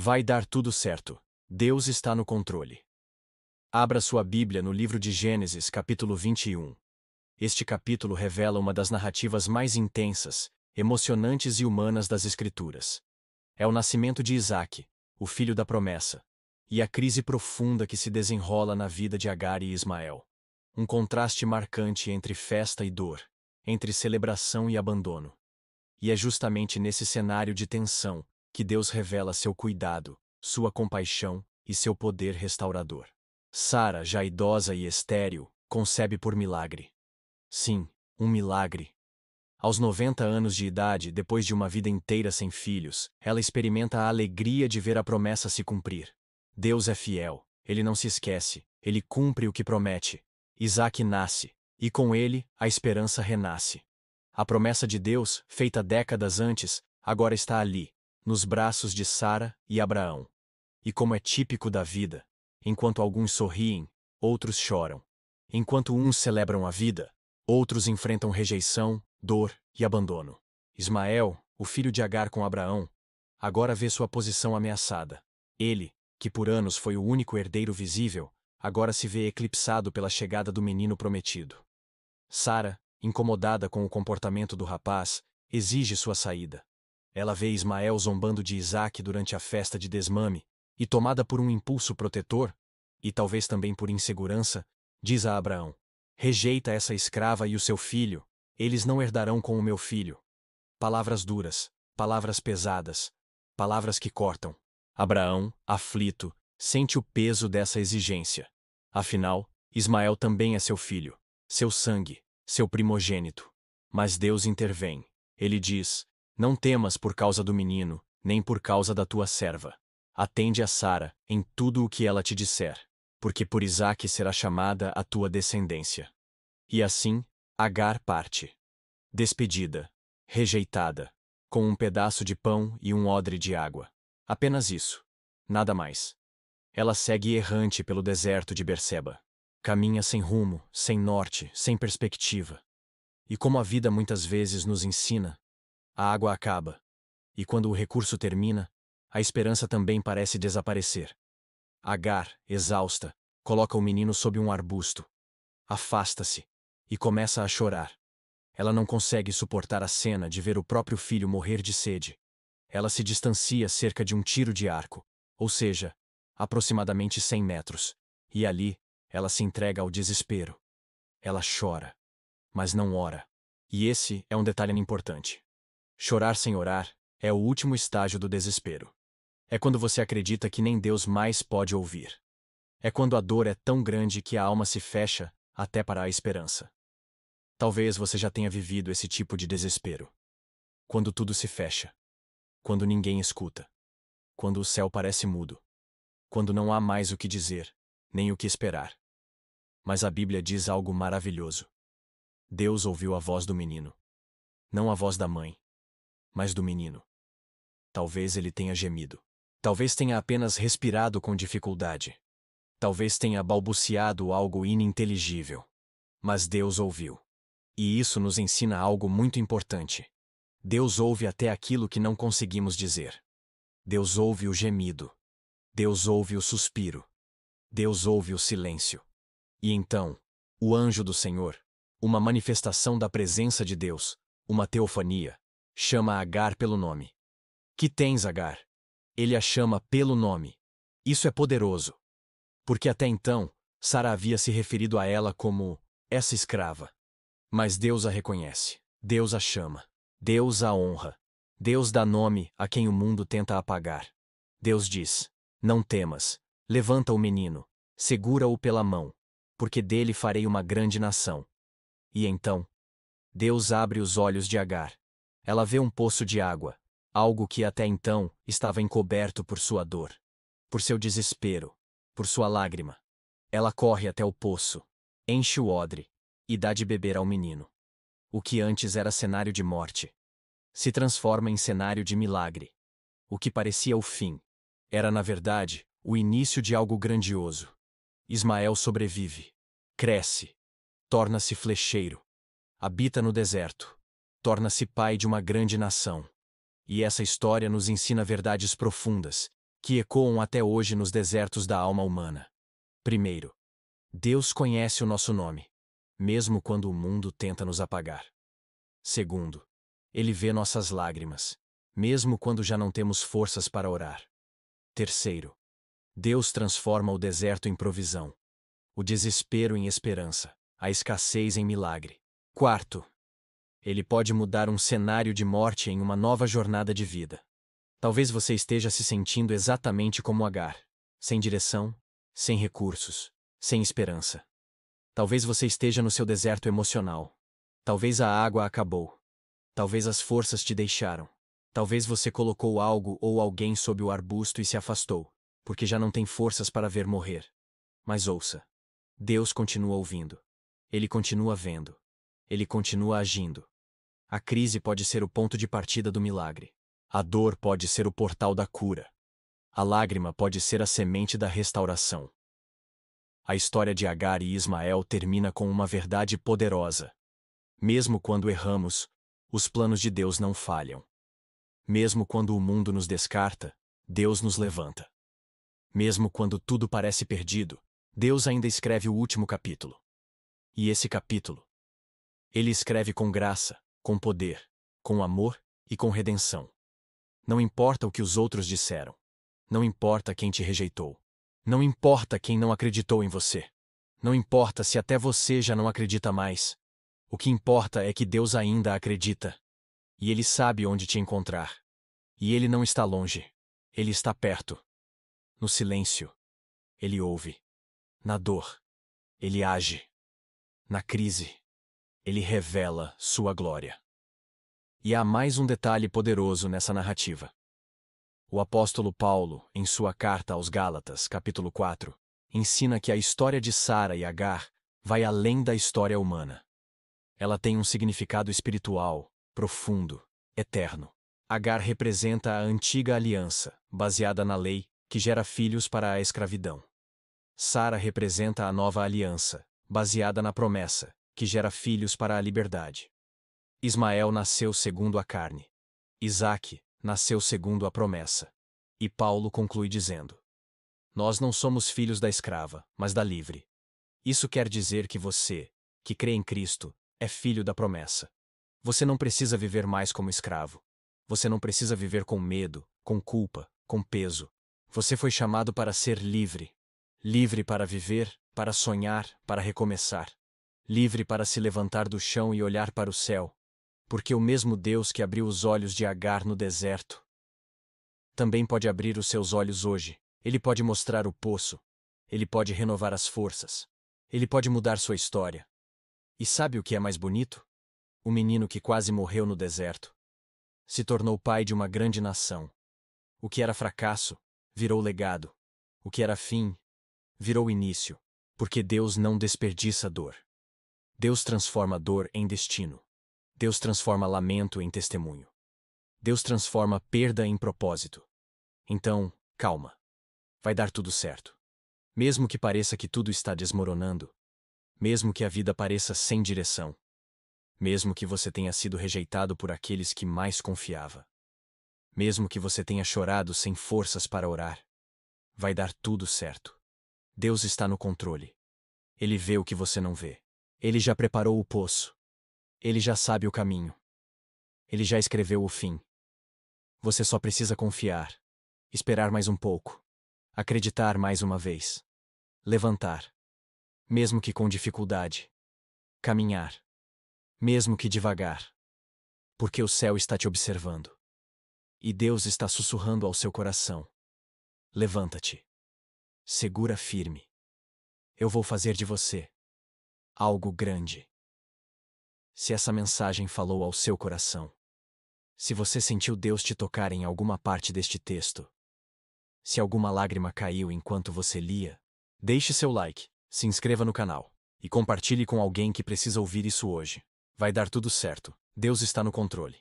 Vai dar tudo certo. Deus está no controle. Abra sua Bíblia no livro de Gênesis, capítulo 21. Este capítulo revela uma das narrativas mais intensas, emocionantes e humanas das Escrituras. É o nascimento de Isaque, o filho da promessa, e a crise profunda que se desenrola na vida de Agar e Ismael. Um contraste marcante entre festa e dor, entre celebração e abandono. E é justamente nesse cenário de tensão que Deus revela seu cuidado, sua compaixão e seu poder restaurador. Sara, já idosa e estéril, concebe por milagre. Sim, um milagre. Aos 90 anos de idade, depois de uma vida inteira sem filhos, ela experimenta a alegria de ver a promessa se cumprir. Deus é fiel, ele não se esquece, ele cumpre o que promete. Isaque nasce, e com ele, a esperança renasce. A promessa de Deus, feita décadas antes, agora está ali, nos braços de Sara e Abraão. E como é típico da vida, enquanto alguns sorriem, outros choram. Enquanto uns celebram a vida, outros enfrentam rejeição, dor e abandono. Ismael, o filho de Agar com Abraão, agora vê sua posição ameaçada. Ele, que por anos foi o único herdeiro visível, agora se vê eclipsado pela chegada do menino prometido. Sara, incomodada com o comportamento do rapaz, exige sua saída. Ela vê Ismael zombando de Isaque durante a festa de desmame, e tomada por um impulso protetor, e talvez também por insegurança, diz a Abraão: rejeita essa escrava e o seu filho, eles não herdarão com o meu filho. Palavras duras, palavras pesadas, palavras que cortam. Abraão, aflito, sente o peso dessa exigência. Afinal, Ismael também é seu filho, seu sangue, seu primogênito. Mas Deus intervém. Ele diz: não temas por causa do menino, nem por causa da tua serva. Atende a Sara em tudo o que ela te disser, porque por Isaque será chamada a tua descendência. E assim, Agar parte. Despedida, rejeitada, com um pedaço de pão e um odre de água. Apenas isso. Nada mais. Ela segue errante pelo deserto de Berseba. Caminha sem rumo, sem norte, sem perspectiva. E como a vida muitas vezes nos ensina, a água acaba. E quando o recurso termina, a esperança também parece desaparecer. Agar, exausta, coloca o menino sob um arbusto. Afasta-se e começa a chorar. Ela não consegue suportar a cena de ver o próprio filho morrer de sede. Ela se distancia cerca de um tiro de arco, ou seja, aproximadamente 100 metros, e ali, ela se entrega ao desespero. Ela chora, mas não ora. E esse é um detalhe importante. Chorar sem orar é o último estágio do desespero. É quando você acredita que nem Deus mais pode ouvir. É quando a dor é tão grande que a alma se fecha até para a esperança. Talvez você já tenha vivido esse tipo de desespero. Quando tudo se fecha. Quando ninguém escuta. Quando o céu parece mudo. Quando não há mais o que dizer, nem o que esperar. Mas a Bíblia diz algo maravilhoso. Deus ouviu a voz do menino. Não a voz da mãe, mas do menino. Talvez ele tenha gemido. Talvez tenha apenas respirado com dificuldade. Talvez tenha balbuciado algo ininteligível. Mas Deus ouviu. E isso nos ensina algo muito importante. Deus ouve até aquilo que não conseguimos dizer. Deus ouve o gemido. Deus ouve o suspiro. Deus ouve o silêncio. E então, o anjo do Senhor, uma manifestação da presença de Deus, uma teofania, chama Agar pelo nome. Que tens, Agar? Ele a chama pelo nome. Isso é poderoso. Porque até então, Sara havia se referido a ela como essa escrava. Mas Deus a reconhece. Deus a chama. Deus a honra. Deus dá nome a quem o mundo tenta apagar. Deus diz: não temas, levanta o menino, segura-o pela mão, porque dele farei uma grande nação. E então, Deus abre os olhos de Agar. Ela vê um poço de água, algo que até então estava encoberto por sua dor, por seu desespero, por sua lágrima. Ela corre até o poço, enche o odre e dá de beber ao menino. O que antes era cenário de morte se transforma em cenário de milagre. O que parecia o fim era, na verdade, o início de algo grandioso. Ismael sobrevive, cresce, torna-se flecheiro, habita no deserto, torna-se pai de uma grande nação. E essa história nos ensina verdades profundas, que ecoam até hoje nos desertos da alma humana. Primeiro, Deus conhece o nosso nome, mesmo quando o mundo tenta nos apagar. Segundo, Ele vê nossas lágrimas, mesmo quando já não temos forças para orar. Terceiro, Deus transforma o deserto em provisão, o desespero em esperança, a escassez em milagre. Quarto, Ele pode mudar um cenário de morte em uma nova jornada de vida. Talvez você esteja se sentindo exatamente como Agar, sem direção, sem recursos, sem esperança. Talvez você esteja no seu deserto emocional. Talvez a água acabou. Talvez as forças te deixaram. Talvez você colocou algo ou alguém sob o arbusto e se afastou, porque já não tem forças para ver morrer. Mas ouça. Deus continua ouvindo. Ele continua vendo. Ele continua agindo. A crise pode ser o ponto de partida do milagre. A dor pode ser o portal da cura. A lágrima pode ser a semente da restauração. A história de Agar e Ismael termina com uma verdade poderosa. Mesmo quando erramos, os planos de Deus não falham. Mesmo quando o mundo nos descarta, Deus nos levanta. Mesmo quando tudo parece perdido, Deus ainda escreve o último capítulo. E esse capítulo, Ele escreve com graça, com poder, com amor e com redenção. Não importa o que os outros disseram. Não importa quem te rejeitou. Não importa quem não acreditou em você. Não importa se até você já não acredita mais. O que importa é que Deus ainda acredita. E Ele sabe onde te encontrar. E Ele não está longe. Ele está perto. No silêncio, Ele ouve. Na dor, Ele age. Na crise, Ele revela sua glória. E há mais um detalhe poderoso nessa narrativa. O apóstolo Paulo, em sua carta aos Gálatas, capítulo 4, ensina que a história de Sara e Agar vai além da história humana. Ela tem um significado espiritual, profundo, eterno. Agar representa a antiga aliança, baseada na lei, que gera filhos para a escravidão. Sara representa a nova aliança, baseada na promessa, que gera filhos para a liberdade. Ismael nasceu segundo a carne. Isaque nasceu segundo a promessa. E Paulo conclui dizendo: Nós não somos filhos da escrava, mas da livre. Isso quer dizer que você, que crê em Cristo, é filho da promessa. Você não precisa viver mais como escravo. Você não precisa viver com medo, com culpa, com peso. Você foi chamado para ser livre. Livre para viver, para sonhar, para recomeçar. Livre para se levantar do chão e olhar para o céu. Porque o mesmo Deus que abriu os olhos de Agar no deserto também pode abrir os seus olhos hoje. Ele pode mostrar o poço. Ele pode renovar as forças. Ele pode mudar sua história. E sabe o que é mais bonito? O menino que quase morreu no deserto se tornou pai de uma grande nação. O que era fracasso virou legado. O que era fim virou início. Porque Deus não desperdiça dor. Deus transforma dor em destino. Deus transforma lamento em testemunho. Deus transforma perda em propósito. Então, calma. Vai dar tudo certo. Mesmo que pareça que tudo está desmoronando. Mesmo que a vida pareça sem direção. Mesmo que você tenha sido rejeitado por aqueles que mais confiava. Mesmo que você tenha chorado sem forças para orar. Vai dar tudo certo. Deus está no controle. Ele vê o que você não vê. Ele já preparou o poço. Ele já sabe o caminho. Ele já escreveu o fim. Você só precisa confiar, esperar mais um pouco, acreditar mais uma vez, levantar, mesmo que com dificuldade, caminhar, mesmo que devagar, porque o céu está te observando. E Deus está sussurrando ao seu coração: levanta-te, segura firme. Eu vou fazer de você algo grande. Se essa mensagem falou ao seu coração, se você sentiu Deus te tocar em alguma parte deste texto, se alguma lágrima caiu enquanto você lia, deixe seu like, se inscreva no canal e compartilhe com alguém que precisa ouvir isso hoje. Vai dar tudo certo. Deus está no controle.